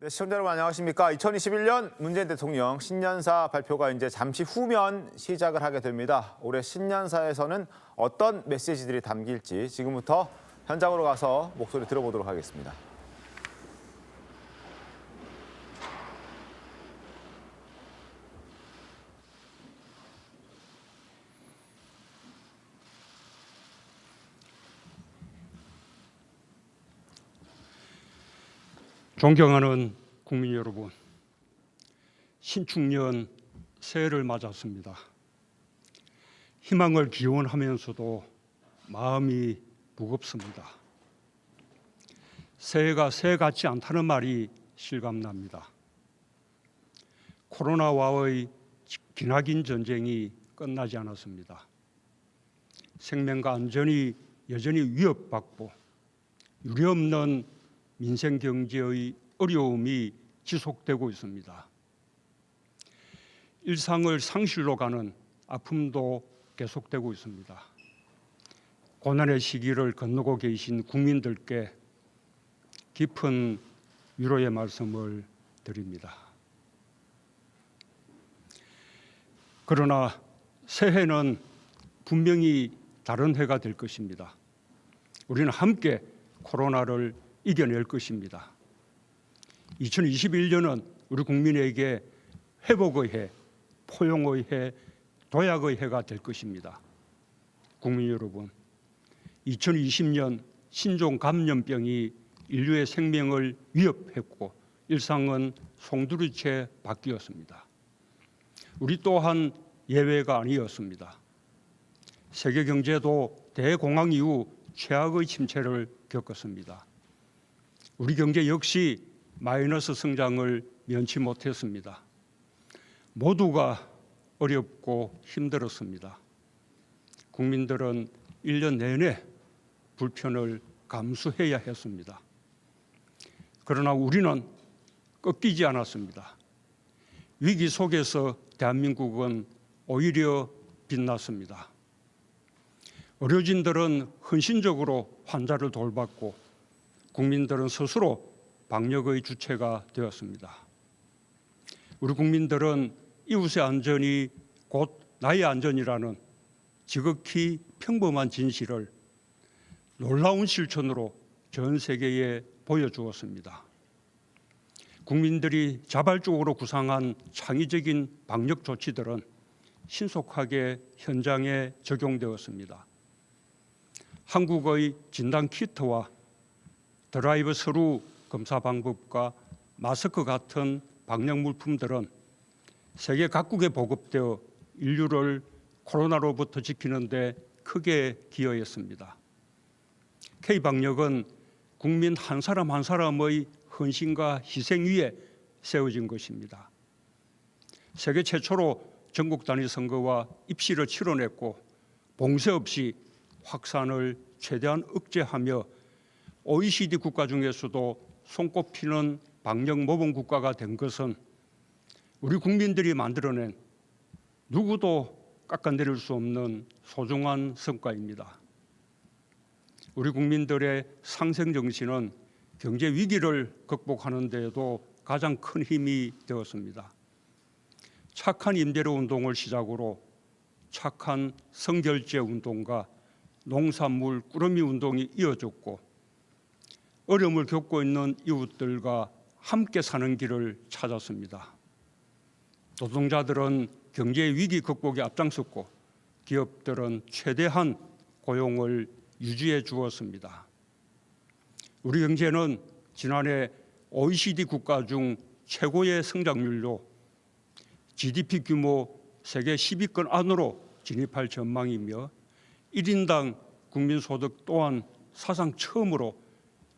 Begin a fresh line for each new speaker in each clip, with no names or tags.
네, 시청자 여러분 안녕하십니까. 2021년 문재인 대통령 신년사 발표가 이제 잠시 후면 시작을 하게 됩니다. 올해 신년사에서는 어떤 메시지들이 담길지 지금부터 현장으로 가서 목소리 들어보도록 하겠습니다.
존경하는 국민 여러분, 신축년 새해를 맞았습니다. 희망을 기원하면서도 마음이 무겁습니다. 새해가 새해 같지 않다는 말이 실감납니다. 코로나와의 기나긴 전쟁이 끝나지 않았습니다. 생명과 안전이 여전히 위협받고 유례없는 민생 경제의 어려움이 지속되고 있습니다. 일상을 상실로 가는 아픔도 계속되고 있습니다. 고난의 시기를 건너고 계신 국민들께 깊은 위로의 말씀을 드립니다. 그러나 새해는 분명히 다른 해가 될 것입니다. 우리는 함께 코로나를 이겨낼 것입니다. 2021년은 우리 국민에게 회복의 해, 포용의 해, 도약의 해가 될 것입니다. 국민 여러분, 2020년 신종 감염병이 인류의 생명을 위협했고 일상은 송두리째 바뀌었습니다. 우리 또한 예외가 아니었습니다. 세계 경제도 대공황 이후 최악의 침체를 겪었습니다. 우리 경제 역시 마이너스 성장을 면치 못했습니다. 모두가 어렵고 힘들었습니다. 국민들은 1년 내내 불편을 감수해야 했습니다. 그러나 우리는 꺾이지 않았습니다. 위기 속에서 대한민국은 오히려 빛났습니다. 의료진들은 헌신적으로 환자를 돌봤고 국민들은 스스로 방역의 주체가 되었습니다. 우리 국민들은 이웃의 안전이 곧 나의 안전이라는 지극히 평범한 진실을 놀라운 실천으로 전 세계에 보여주었습니다. 국민들이 자발적으로 구상한 창의적인 방역 조치들은 신속하게 현장에 적용되었습니다. 한국의 진단 키트와 드라이브 스루 검사 방법과 마스크 같은 방역 물품들은 세계 각국에 보급되어 인류를 코로나로부터 지키는 데 크게 기여했습니다. K방역은 국민 한 사람 한 사람의 헌신과 희생 위에 세워진 것입니다. 세계 최초로 전국 단위 선거와 입시를 치러냈고 봉쇄 없이 확산을 최대한 억제하며 OECD 국가 중에서도 손꼽히는 방역 모범 국가가 된 것은 우리 국민들이 만들어낸 누구도 깎아내릴 수 없는 소중한 성과입니다. 우리 국민들의 상생 정신은 경제 위기를 극복하는 데에도 가장 큰 힘이 되었습니다. 착한 임대료 운동을 시작으로 착한 성결제 운동과 농산물 꾸러미 운동이 이어졌고 어려움을 겪고 있는 이웃들과 함께 사는 길을 찾았습니다. 노동자들은 경제 위기 극복에 앞장섰고 기업들은 최대한 고용을 유지해 주었습니다. 우리 경제는 지난해 OECD 국가 중 최고의 성장률로 GDP 규모 세계 10위권 안으로 진입할 전망이며 1인당 국민소득 또한 사상 처음으로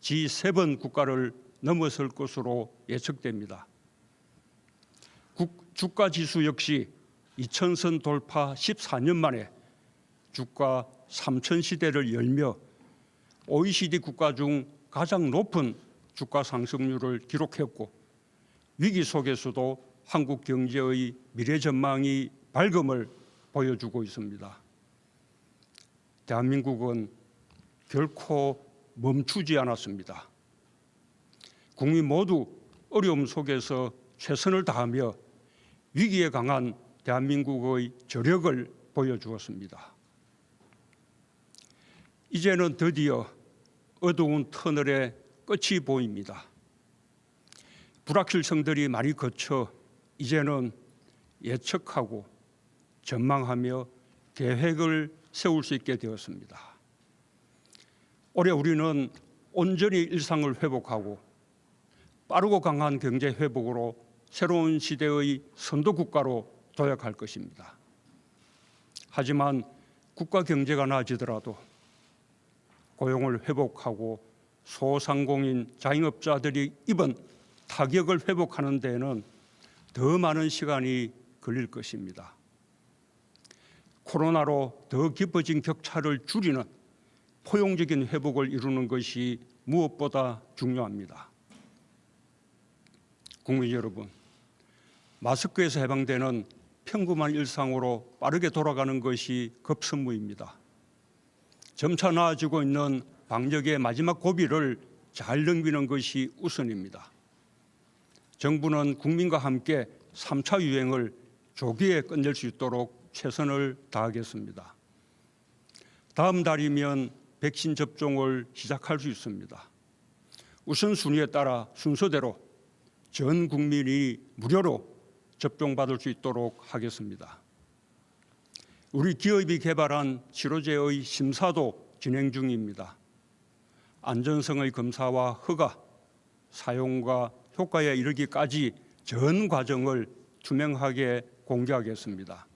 G7 국가를 넘어설 것으로 예측됩니다. 주가지수 역시 2000선 돌파 14년 만에 주가 3000 시대를 열며 OECD 국가 중 가장 높은 주가 상승률을 기록했고 위기 속에서도 한국 경제의 미래 전망이 밝음을 보여주고 있습니다. 대한민국은 결코 멈추지 않았습니다. 국민 모두 어려움 속에서 최선을 다하며 위기에 강한 대한민국의 저력을 보여주었습니다. 이제는 드디어 어두운 터널의 끝이 보입니다. 불확실성들이 많이 거쳐 이제는 예측하고 전망하며 계획을 세울 수 있게 되었습니다. 올해 우리는 온전히 일상을 회복하고 빠르고 강한 경제 회복으로 새로운 시대의 선도국가로 도약할 것입니다. 하지만 국가 경제가 나아지더라도 고용을 회복하고 소상공인 자영업자들이 입은 타격을 회복하는 데에는 더 많은 시간이 걸릴 것입니다. 코로나로 더 깊어진 격차를 줄이는 포용적인 회복을 이루는 것이 무엇보다 중요합니다. 국민 여러분, 마스크에서 해방되는 평범한 일상으로 빠르게 돌아가는 것이 급선무입니다. 점차 나아지고 있는 방역의 마지막 고비를 잘 넘기는 것이 우선입니다. 정부는 국민과 함께 3차 유행을 조기에 끝낼 수 있도록 최선을 다하겠습니다. 다음 달이면 백신 접종을 시작할 수 있습니다. 우선순위에 따라 순서대로 전 국민이 무료로 접종받을 수 있도록 하겠습니다. 우리 기업이 개발한 치료제의 심사도 진행 중입니다. 안전성의 검사와 허가, 사용과 효과에 이르기까지 전 과정을 투명하게 공개하겠습니다.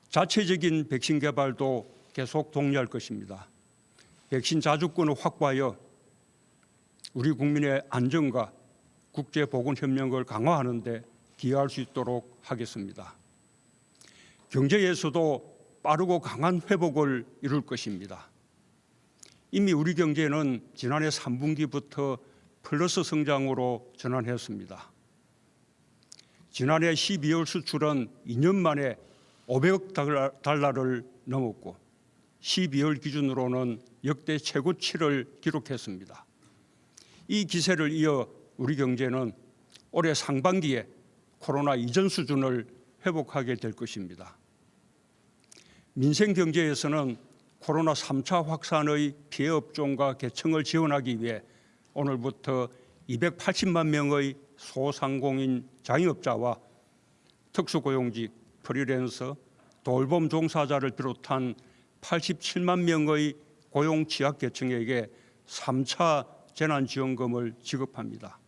자체적인 백신 개발도 계속 독려할 것입니다. 백신 자주권을 확보하여 우리 국민의 안전과 국제보건협력을 강화하는 데 기여할 수 있도록 하겠습니다. 경제에서도 빠르고 강한 회복을 이룰 것입니다. 이미 우리 경제는 지난해 3분기부터 플러스 성장으로 전환했습니다. 지난해 12월 수출은 2년 만에 500억 달러를 넘었고 12월 기준으로는 역대 최고치를 기록했습니다. 이 기세를 이어 우리 경제는 올해 상반기에 코로나 이전 수준을 회복하게 될 것입니다. 민생 경제에서는 코로나 3차 확산의 피해 업종과 계층을 지원하기 위해 오늘부터 280만 명의 소상공인 자영업자와 특수고용직, 프리랜서, 돌봄 종사자를 비롯한 87만 명의 고용 취약 계층에게 3차 재난지원금을 지급합니다.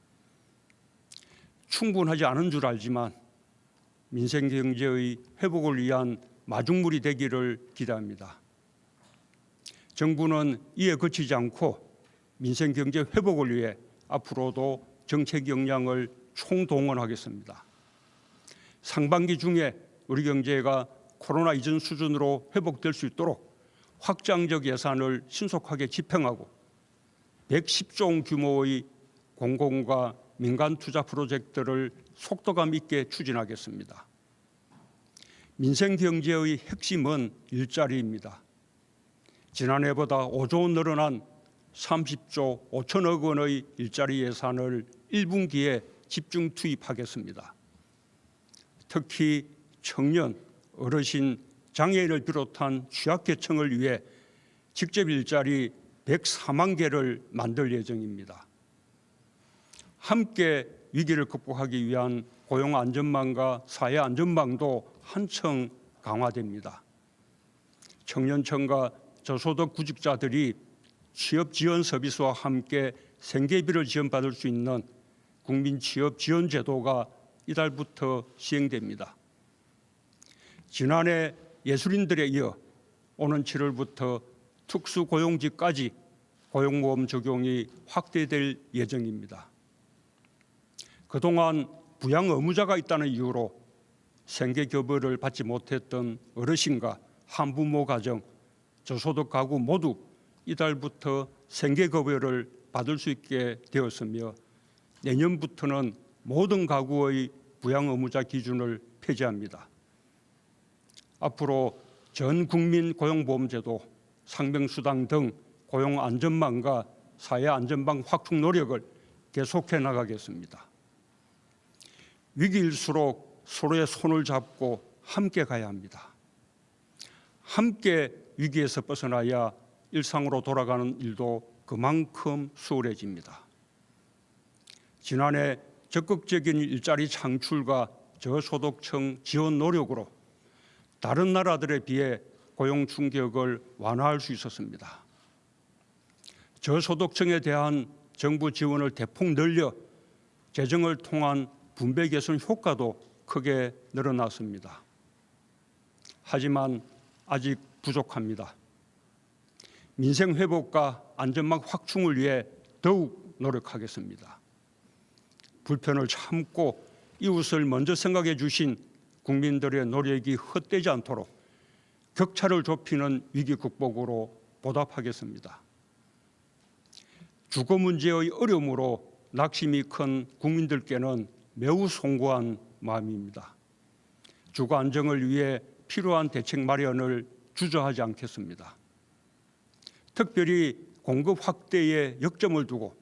충분하지 않은 줄 알지만 민생경제의 회복을 위한 마중물이 되기를 기대합니다. 정부는 이에 그치지 않고 민생경제 회복을 위해 앞으로도 정책 역량을 총동원하겠습니다. 상반기 중에 우리 경제가 코로나 이전 수준으로 회복될 수 있도록 확장적 예산을 신속하게 집행하고 110조 원 규모의 공공과 민간 투자 프로젝트를 속도감 있게 추진하겠습니다. 민생경제의 핵심은 일자리입니다. 지난해보다 5조 원 늘어난 30조 5천억 원의 일자리 예산을 1분기에 집중 투입하겠습니다. 특히 청년, 어르신, 장애인을 비롯한 취약계층을 위해 직접 일자리 104만 개를 만들 예정입니다. 함께 위기를 극복하기 위한 고용안전망과 사회안전망도 한층 강화됩니다. 청년층과 저소득 구직자들이 취업지원 서비스와 함께 생계비를 지원받을 수 있는 국민취업지원제도가 이달부터 시행됩니다. 지난해 예술인들에 이어 오는 7월부터 특수고용직까지 고용보험 적용이 확대될 예정입니다. 그동안 부양 의무자가 있다는 이유로 생계급여를 받지 못했던 어르신과 한부모 가정, 저소득 가구 모두 이달부터 생계급여를 받을 수 있게 되었으며 내년부터는 모든 가구의 부양 의무자 기준을 폐지합니다. 앞으로 전 국민 고용보험제도, 상병수당 등 고용안전망과 사회안전망 확충 노력을 계속해 나가겠습니다. 위기일수록 서로의 손을 잡고 함께 가야 합니다. 함께 위기에서 벗어나야 일상으로 돌아가는 일도 그만큼 수월해집니다. 지난해 적극적인 일자리 창출과 저소득층 지원 노력으로 다른 나라들에 비해 고용 충격을 완화할 수 있었습니다. 저소득층에 대한 정부 지원을 대폭 늘려 재정을 통한 분배 개선 효과도 크게 늘어났습니다. 하지만 아직 부족합니다. 민생 회복과 안전망 확충을 위해 더욱 노력하겠습니다. 불편을 참고 이웃을 먼저 생각해 주신 국민들의 노력이 헛되지 않도록 격차를 좁히는 위기 극복으로 보답하겠습니다. 주거 문제의 어려움으로 낙심이 큰 국민들께는 매우 송구한 마음입니다. 주거 안정을 위해 필요한 대책 마련을 주저하지 않겠습니다. 특별히 공급 확대에 역점을 두고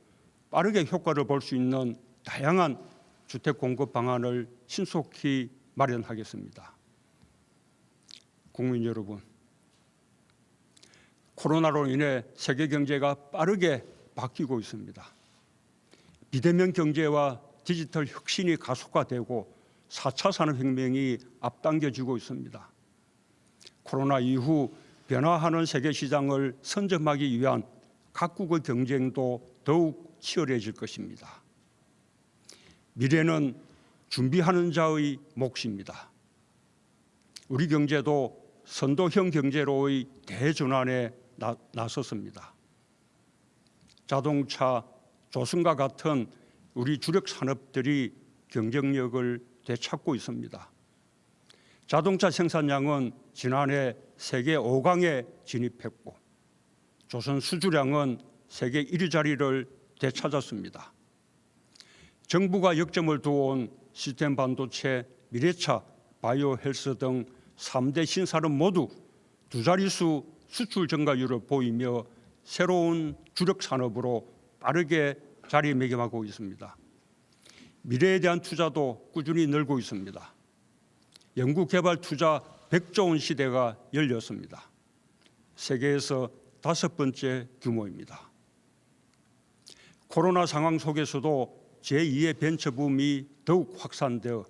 빠르게 효과를 볼 수 있는 다양한 주택 공급 방안을 신속히 마련하겠습니다. 국민 여러분, 코로나로 인해 세계 경제가 빠르게 바뀌고 있습니다. 비대면 경제와 디지털 혁신이 가속화되고 4차 산업혁명이 앞당겨지고 있습니다. 코로나 이후 변화하는 세계 시장을 선점하기 위한 각국의 경쟁도 더욱 치열해질 것입니다. 미래는 준비하는 자의 몫입니다. 우리 경제도 선도형 경제로의 대전환에 나섰습니다. 자동차, 조선과 같은 우리 주력 산업들이 경쟁력을 되찾고 있습니다. 자동차 생산량은 지난해 세계 5강에 진입했고 조선 수주량은 세계 1위 자리를 되찾았습니다. 정부가 역점을 두어온 시스템 반도체, 미래차, 바이오 헬스 등 3대 신산업 모두 두 자릿수 수출 증가율을 보이며 새로운 주력 산업으로 빠르게 자리매김하고 있습니다. 미래에 대한 투자도 꾸준히 늘고 있습니다. 연구개발 투자 100조 원 시대가 열렸습니다. 세계에서 5번째 규모입니다. 코로나 상황 속에서도 제2의 벤처붐이 더욱 확산되어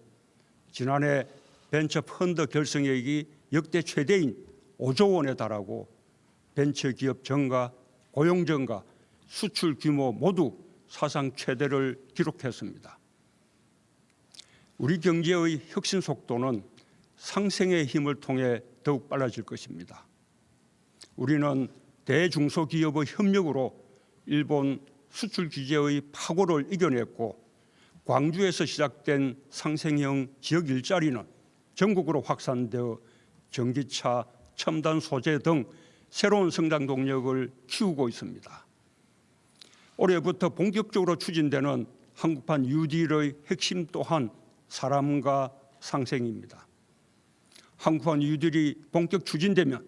지난해 벤처 펀드 결성액이 역대 최대인 5조 원에 달하고 벤처기업 증가, 고용 증가, 수출 규모 모두 사상 최대를 기록했습니다. 우리 경제의 혁신 속도는 상생의 힘을 통해 더욱 빨라질 것입니다. 우리는 대중소기업의 협력으로 일본 수출 규제의 파고를 이겨냈고 광주에서 시작된 상생형 지역 일자리는 전국으로 확산되어 전기차, 첨단 소재 등 새로운 성장 동력을 키우고 있습니다. 올해부터 본격적으로 추진되는 한국판 뉴딜의 핵심 또한 사람과 상생입니다. 한국판 뉴딜이 본격 추진되면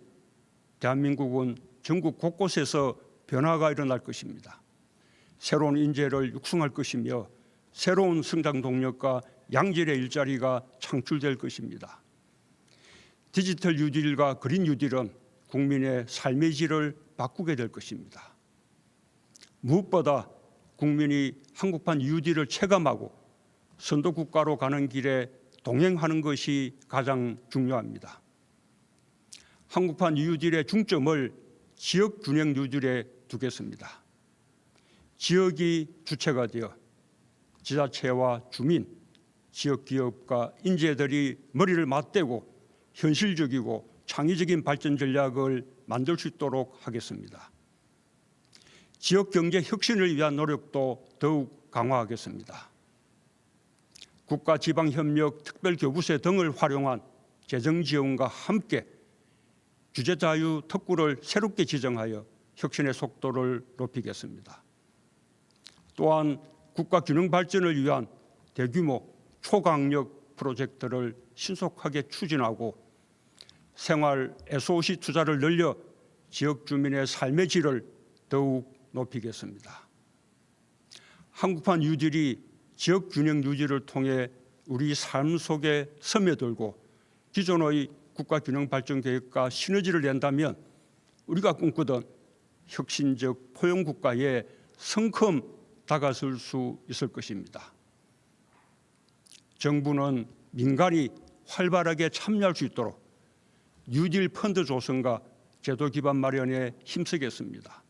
대한민국은 전국 곳곳에서 변화가 일어날 것입니다. 새로운 인재를 육성할 것이며 새로운 성장 동력과 양질의 일자리가 창출될 것입니다. 디지털 뉴딜과 그린 뉴딜은 국민의 삶의 질을 바꾸게 될 것입니다. 무엇보다 국민이 한국판 뉴딜을 체감하고 선도국가로 가는 길에 동행하는 것이 가장 중요합니다. 한국판 뉴딜의 중점을 지역 균형 뉴딜에 두겠습니다. 지역이 주체가 되어 지자체와 주민, 지역기업과 인재들이 머리를 맞대고 현실적이고 창의적인 발전 전략을 만들 수 있도록 하겠습니다. 지역경제 혁신을 위한 노력도 더욱 강화하겠습니다. 국가지방협력 특별교부세 등을 활용한 재정지원과 함께 주재자유 특구를 새롭게 지정하여 혁신의 속도를 높이겠습니다. 또한 국가균형 발전을 위한 대규모 초강력 프로젝트를 신속하게 추진하고 생활 SOC 투자를 늘려 지역 주민의 삶의 질을 더욱 높이겠습니다. 한국판 뉴딜이 지역 균형 유지를 통해 우리 삶 속에 스며들고 기존의 국가 균형 발전 계획과 시너지를 낸다면 우리가 꿈꾸던 혁신적 포용 국가에 성큼 다가설 수 있을 것입니다. 정부는 민간이 활발하게 참여할 수 있도록 뉴딜 펀드 조성과 제도 기반 마련에 힘쓰겠습니다.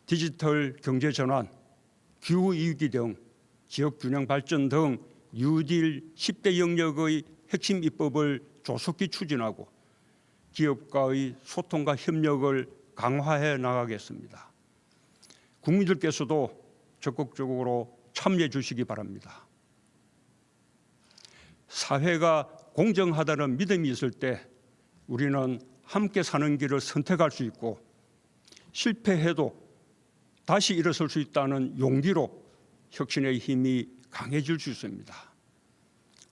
디지털 경제 전환, 기후 위기 등 지역 균형 발전 등 뉴딜 10대 영역의 핵심 입법을 조속히 추진하고 기업과의 소통과 협력을 강화해 나가겠습니다. 국민들께서도 적극적으로 참여해 주시기 바랍니다. 사회가 공정하다는 믿음이 있을 때 우리는 함께 사는 길을 선택할 수 있고 실패해도 다시 일어설 수 있다는 용기로 혁신의 힘이 강해질 수 있습니다.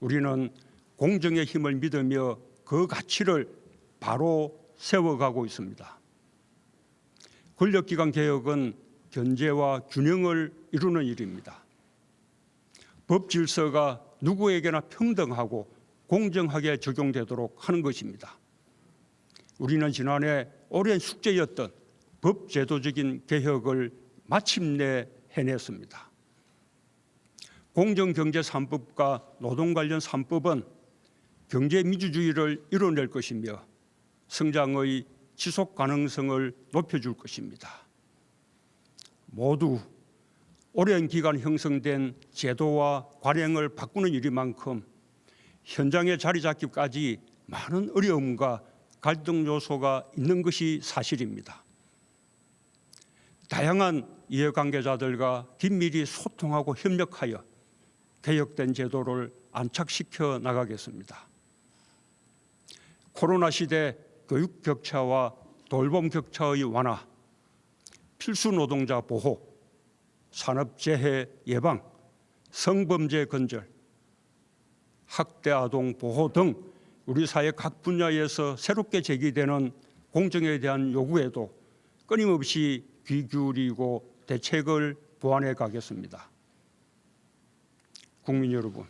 우리는 공정의 힘을 믿으며 그 가치를 바로 세워가고 있습니다. 권력기관 개혁은 견제와 균형을 이루는 일입니다. 법 질서가 누구에게나 평등하고 공정하게 적용되도록 하는 것입니다. 우리는 지난해 오랜 숙제였던 법 제도적인 개혁을 마침내 해냈습니다. 공정경제 3법과 노동 관련 3법은 경제 민주주의를 이뤄낼 것이며 성장의 지속 가능성을 높여줄 것입니다. 모두 오랜 기간 형성된 제도와 관행을 바꾸는 일이만큼 현장에 자리 잡기까지 많은 어려움과 갈등 요소가 있는 것이 사실입니다. 다양한 이해관계자들과 긴밀히 소통하고 협력하여 개혁된 제도를 안착시켜 나가겠습니다. 코로나 시대 교육 격차와 돌봄 격차의 완화, 필수 노동자 보호, 산업재해 예방, 성범죄 근절, 학대 아동 보호 등 우리 사회 각 분야에서 새롭게 제기되는 공정에 대한 요구에도 끊임없이 귀 기울이고 대책을 보완해 가겠습니다. 국민 여러분,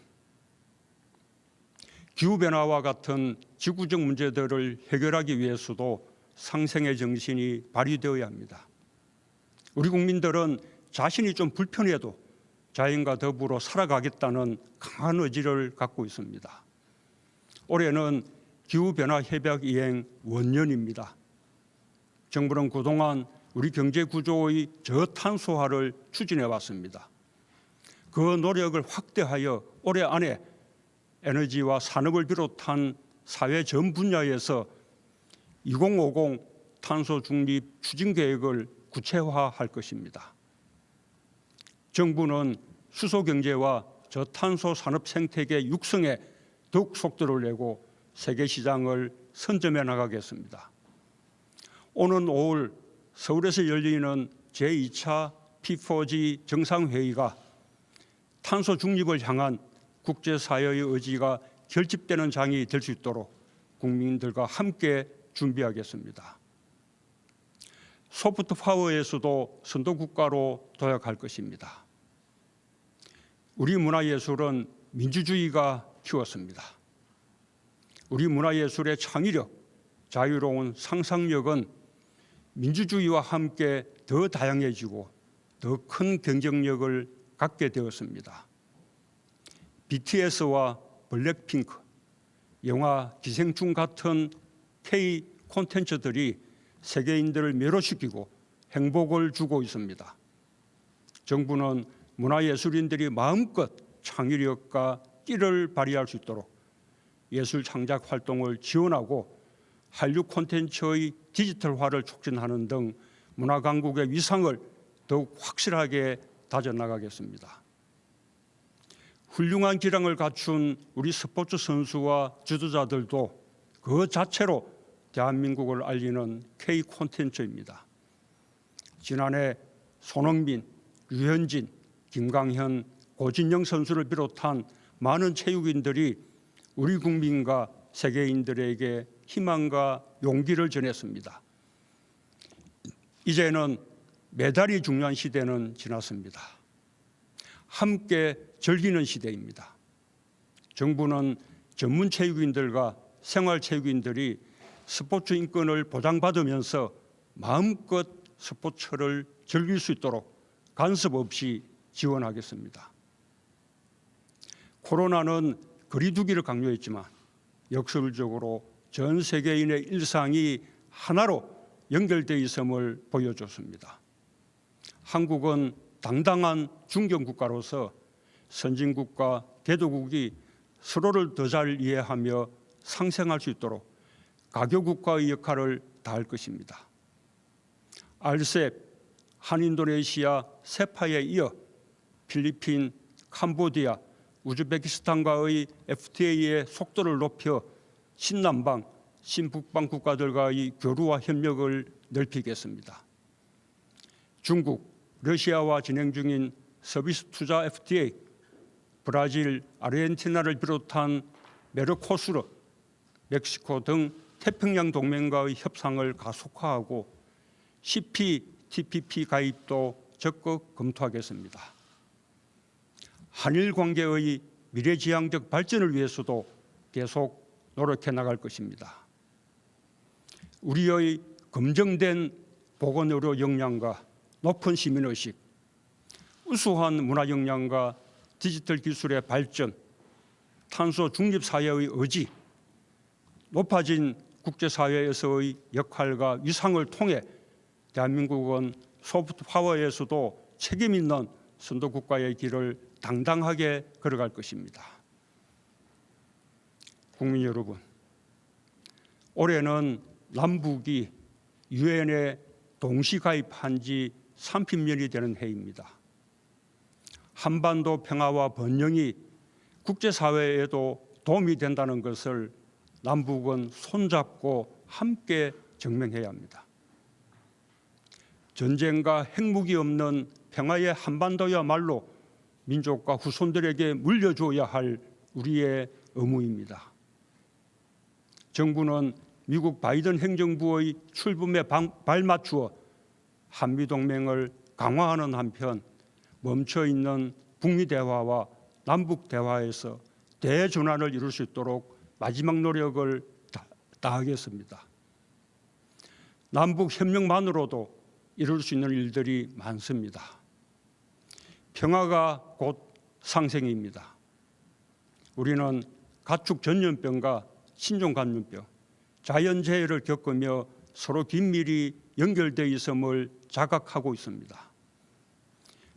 기후변화와 같은 지구적 문제들을 해결하기 위해서도 상생의 정신이 발휘되어야 합니다. 우리 국민들은 자신이 좀 불편해도 자연과 더불어 살아가겠다는 강한 의지를 갖고 있습니다. 올해는 기후변화 협약 이행 원년입니다. 정부는 그동안 우리 경제 구조의 저탄소화를 추진해 왔습니다. 그 노력을 확대하여 올해 안에 에너지와 산업을 비롯한 사회 전 분야에서 2050 탄소 중립 추진 계획을 구체화할 것입니다. 정부는 수소 경제와 저탄소 산업 생태계 육성에 더욱 속도를 내고 세계 시장을 선점해 나가겠습니다. 오는 5월 서울에서 열리는 제2차 P4G 정상회의가 탄소 중립을 향한 국제사회의 의지가 결집되는 장이 될 수 있도록 국민들과 함께 준비하겠습니다. 소프트 파워에서도 선도국가로 도약할 것입니다. 우리 문화예술은 민주주의가 키웠습니다. 우리 문화예술의 창의력, 자유로운 상상력은 민주주의와 함께 더 다양해지고 더 큰 경쟁력을 갖게 되었습니다. BTS와 블랙핑크, 영화 기생충 같은 K 콘텐츠들이 세계인들을 매료시키고 행복을 주고 있습니다. 정부는 문화예술인들이 마음껏 창의력과 끼를 발휘할 수 있도록 예술 창작 활동을 지원하고 한류 콘텐츠의 디지털화를 촉진하는 등 문화 강국의 위상을 더욱 확실하게 다져나가겠습니다. 훌륭한 기량을 갖춘 우리 스포츠 선수와 지도자들도 그 자체로 대한민국을 알리는 K 콘텐츠입니다. 지난해 손흥민, 류현진, 김강현, 고진영 선수를 비롯한 많은 체육인들이 우리 국민과 세계인들에게 희망과 용기를 전했습니다. 이제는 메달이 중요한 시대는 지났습니다. 함께 즐기는 시대입니다. 정부는 전문 체육인들과 생활체육인들이 스포츠 인권을 보장받으면서 마음껏 스포츠를 즐길 수 있도록 간섭 없이 지원하겠습니다. 코로나는 거리두기를 강요했지만 역설적으로 전 세계인의 일상이 하나로 연결되어 있음을 보여줬습니다. 한국은 당당한 중견국가로서 선진국과 개도국이 서로를 더 잘 이해하며 상생할 수 있도록 가교국가의 역할을 다할 것입니다. RCEP, 한인도네시아, 세파에 이어 필리핀, 캄보디아, 우즈베키스탄과의 FTA의 속도를 높여 신남방, 신북방 국가들과의 교류와 협력을 넓히겠습니다. 중국, 러시아와 진행 중인 서비스 투자 FTA, 브라질, 아르헨티나를 비롯한 메르코수르, 멕시코 등 태평양 동맹과의 협상을 가속화하고 CPTPP 가입도 적극 검토하겠습니다. 한일 관계의 미래지향적 발전을 위해서도 계속 노력해 나갈 것입니다. 우리의 검증된 보건의료 역량과 높은 시민의식, 우수한 문화 역량과 디지털 기술의 발전, 탄소 중립 사회의 의지, 높아진 국제사회에서의 역할과 위상을 통해 대한민국은 소프트 파워에서도 책임 있는 선도 국가의 길을 당당하게 걸어갈 것입니다. 국민 여러분, 올해는 남북이 유엔에 동시 가입한 지 30년이 되는 해입니다. 한반도 평화와 번영이 국제사회에도 도움이 된다는 것을 남북은 손잡고 함께 증명해야 합니다. 전쟁과 핵무기 없는 평화의 한반도야말로 민족과 후손들에게 물려줘야 할 우리의 의무입니다. 정부는 미국 바이든 행정부의 출범에 발맞추어 한미동맹을 강화하는 한편 멈춰있는 북미 대화와 남북 대화에서 대전환을 이룰 수 있도록 마지막 노력을 다하겠습니다. 남북 협력만으로도 이룰 수 있는 일들이 많습니다. 평화가 곧 상생입니다. 우리는 가축 전염병과 신종 감염병, 자연재해를 겪으며 서로 긴밀히 연결되어 있음을 자각하고 있습니다.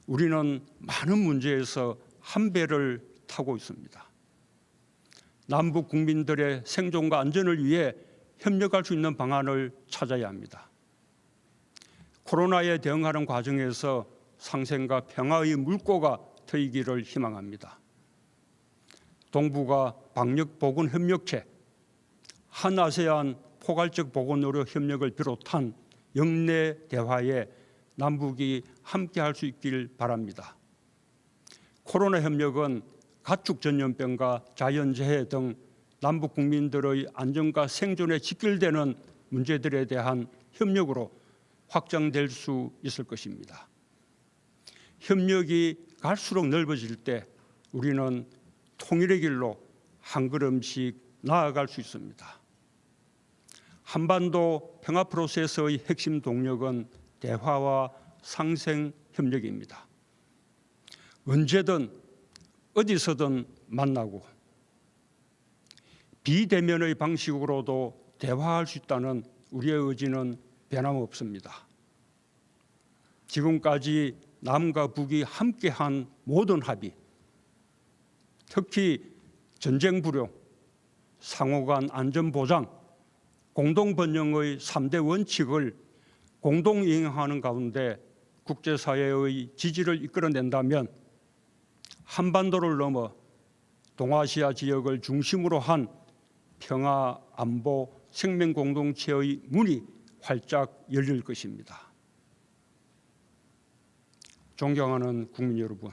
우리는 많은 문제에서 한 배를 타고 있습니다. 남북 국민들의 생존과 안전을 위해 협력할 수 있는 방안을 찾아야 합니다. 코로나에 대응하는 과정에서 상생과 평화의 물꼬가 트이기를 희망합니다. 동북아 방역보건협력체, 한아세안 포괄적 보건의료 협력을 비롯한 영내 대화에 남북이 함께할 수 있길 바랍니다. 코로나 협력은 가축 전염병과 자연재해 등 남북 국민들의 안전과 생존에 직결되는 문제들에 대한 협력으로 확장될 수 있을 것입니다. 협력이 갈수록 넓어질 때 우리는 통일의 길로 한 걸음씩 나아갈 수 있습니다. 한반도 평화 프로세스의 핵심 동력은 대화와 상생 협력입니다. 언제든 어디서든 만나고 비대면의 방식으로도 대화할 수 있다는 우리의 의지는 변함없습니다. 지금까지 남과 북이 함께한 모든 합의, 특히 전쟁 불용, 상호간 안전보장, 공동번영의 3대 원칙을 공동 이행하는 가운데 국제사회의 지지를 이끌어낸다면 한반도를 넘어 동아시아 지역을 중심으로 한 평화, 안보, 생명 공동체의 문이 활짝 열릴 것입니다. 존경하는 국민 여러분,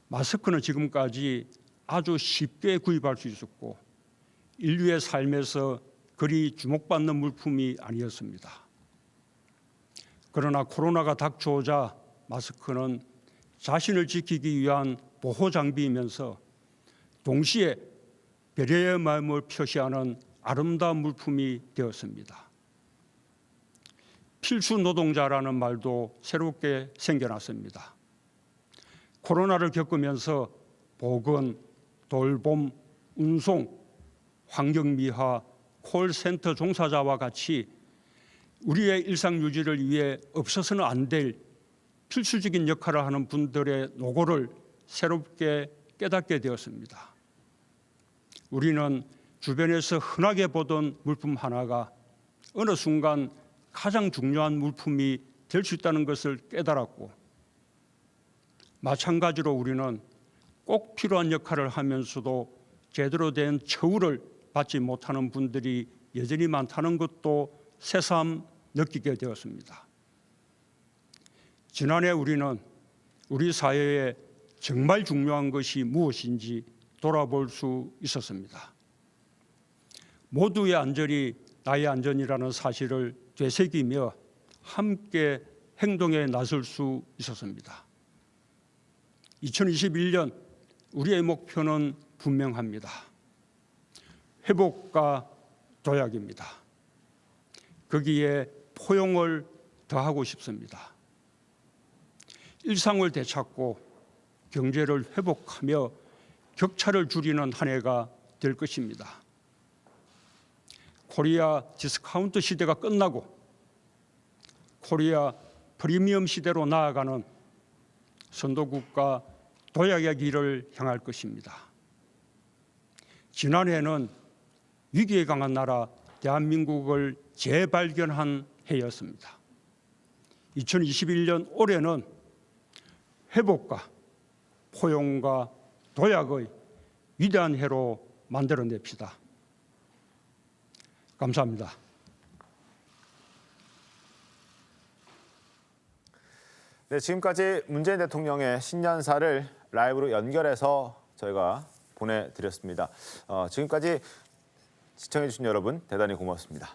마스크는 지금까지 아주 쉽게 구입할 수 있었고 인류의 삶에서 그리 주목받는 물품이 아니었습니다. 그러나 코로나가 닥쳐오자 마스크는 자신을 지키기 위한 보호 장비이면서 동시에 배려의 마음을 표시하는 아름다운 물품이 되었습니다. 필수 노동자라는 말도 새롭게 생겨났습니다. 코로나를 겪으면서 보건, 돌봄, 운송, 환경미화, 콜센터 종사자와 같이 우리의 일상 유지를 위해 없어서는 안 될 필수적인 역할을 하는 분들의 노고를 새롭게 깨닫게 되었습니다. 우리는 주변에서 흔하게 보던 물품 하나가 어느 순간 가장 중요한 물품이 될 수 있다는 것을 깨달았고, 마찬가지로 우리는 꼭 필요한 역할을 하면서도 제대로 된 처우를 받지 못하는 분들이 여전히 많다는 것도 새삼 느끼게 되었습니다. 지난해 우리는 우리 사회에 정말 중요한 것이 무엇인지 돌아볼 수 있었습니다. 모두의 안전이 나의 안전이라는 사실을 되새기며 함께 행동에 나설 수 있었습니다. 2021년 우리의 목표는 분명합니다. 회복과 도약입니다. 거기에 포용을 더하고 싶습니다. 일상을 되찾고 경제를 회복하며 격차를 줄이는 한 해가 될 것입니다. 코리아 디스카운트 시대가 끝나고 코리아 프리미엄 시대로 나아가는 선도국가 도약의 길을 향할 것입니다. 지난해는 위기에 강한 나라 대한민국을 재발견한 해였습니다. 2021년 올해는 회복과 포용과 도약의 위대한 해로 만들어냅시다. 감사합니다.
네, 지금까지 문재인 대통령의 신년사를 라이브로 연결해서 저희가 보내드렸습니다. 지금까지 시청해주신 여러분 대단히 고맙습니다.